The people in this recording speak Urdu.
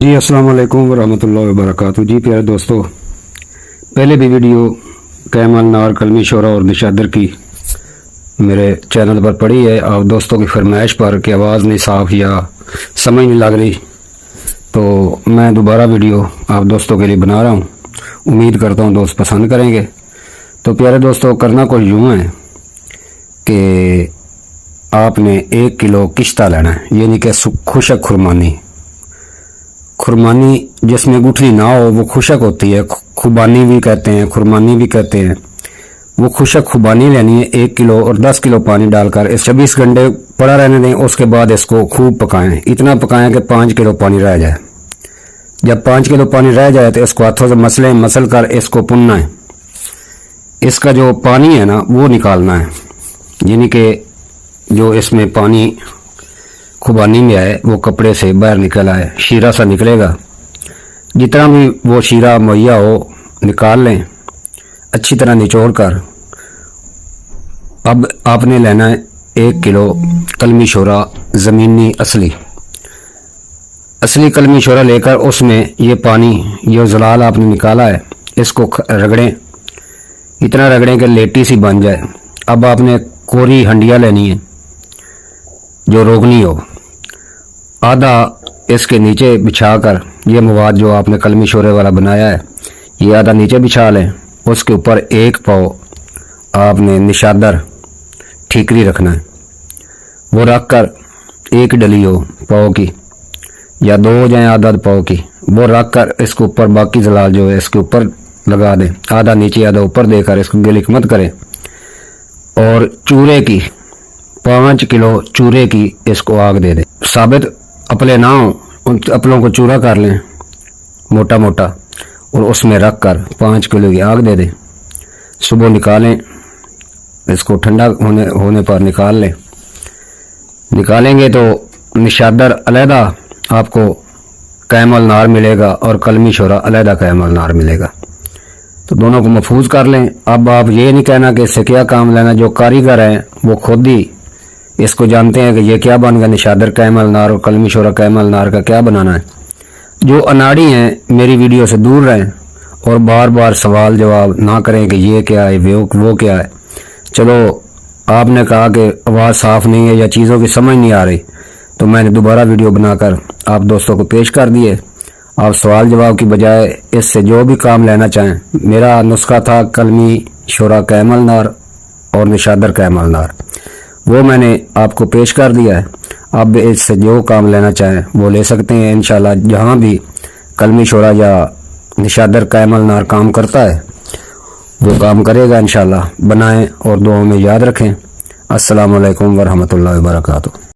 جی السلام علیکم ورحمۃ اللہ وبرکاتہ۔ جی پیارے دوستو، پہلے بھی ویڈیو کیمل نار کلمی شورا اور نشادر کی میرے چینل پر پڑی ہے۔ آپ دوستوں کی فرمائش پر کہ آواز نہیں صاف یا سمجھ نہیں لگ رہی، تو میں دوبارہ ویڈیو آپ دوستوں کے لیے بنا رہا ہوں۔ امید کرتا ہوں دوست پسند کریں گے۔ تو پیارے دوستو، کرنا کچھ یوں ہے کہ آپ نے 1 کلو کشتہ لینا ہے، یعنی کہ خشک خرمانی جس میں گٹھلی نہ ہو، وہ خشک ہوتی ہے، خوبانی بھی کہتے ہیں، خرمانی بھی کہتے ہیں۔ وہ خشک خوبانی لینی ہے 1 کلو، اور 10 کلو پانی ڈال کر اس 26 گھنٹے پڑا رہنے دیں۔ اس کے بعد اس کو خوب پکائیں، اتنا پکائیں کہ 5 کلو پانی رہ جائے۔ جب 5 کلو پانی رہ جائے تو اس کو ہاتھوں سے مسل کر اس کو پننا ہے۔ اس کا جو پانی ہے نا، وہ نکالنا ہے، یعنی کہ جو اس میں پانی خوبانی میں آئے وہ کپڑے سے باہر نکل آئے، شیرہ سا نکلے گا۔ جتنا بھی وہ شیرہ مہیا ہو نکال لیں اچھی طرح نچوڑ کر۔ اب آپ نے لینا ہے 1 کلو کلمی شورا زمینی اصلی کلمی شورا لے کر اس میں یہ پانی، یہ زلال آپ نے نکالا ہے، اس کو رگڑیں، اتنا رگڑیں کہ لیٹی سی بن جائے۔ اب آپ نے کوری ہنڈیا لینی ہے جو روغنی ہو، آدھا اس کے نیچے بچھا کر، یہ مواد جو آپ نے کلمی شورے والا بنایا ہے یہ آدھا نیچے بچھا لیں۔ اس کے اوپر 1 پاؤ آپ نے نشادر ٹھیکری رکھنا ہے، وہ رکھ کر 1 ڈلی ہو پاؤ کی یا 2 ہو جائیں آدھا پاؤ کی، وہ رکھ کر اس کے اوپر باقی زلال جو ہے اس کے اوپر لگا دیں، آدھا نیچے آدھا اوپر دے کر اس کو گلک مت کریں۔ اور چورے کی 5 کلو چورے کی اس کو آگ دے دیں۔ ثابت اپلے نہ ہوں، ان اپلوں کو چورا کر لیں موٹا موٹا، اور اس میں رکھ کر 5 کلو کی آگ دے دیں۔ صبح نکالیں، اس کو ٹھنڈا ہونے پر نکالیں گے تو نشادر علیحدہ آپ کو کیمل نار ملے گا اور کلمی شورا علیحدہ کیمل نار ملے گا، تو دونوں کو محفوظ کر لیں۔ اب آپ یہ نہیں کہنا کہ اس سے کیا کام لینا، جو کاریگر ہیں وہ خود ہی اس کو جانتے ہیں کہ یہ کیا بن گیا، نشادر کیمل نار اور کلمی شورا کیمل نار کا کیا بنانا ہے۔ جو اناڑی ہیں میری ویڈیو سے دور رہیں اور بار بار سوال جواب نہ کریں کہ یہ کیا ہے وہ کیا ہے۔ چلو آپ نے کہا کہ آواز صاف نہیں ہے یا چیزوں کی سمجھ نہیں آ رہی، تو میں نے دوبارہ ویڈیو بنا کر آپ دوستوں کو پیش کر دیے۔ آپ سوال جواب کی بجائے اس سے جو بھی کام لینا چاہیں، میرا نسخہ تھا کلمی شورا کیمل نار اور نشادر کیمل نار، وہ میں نے آپ کو پیش کر دیا ہے۔ اب اس سے جو کام لینا چاہیں وہ لے سکتے ہیں انشاءاللہ۔ جہاں بھی کلمی شورا یا نشادر کیمل نار کام کرتا ہے وہ کام کرے گا انشاءاللہ۔ بنائیں اور دعاؤں میں یاد رکھیں۔ السلام علیکم ورحمۃ اللہ وبرکاتہ۔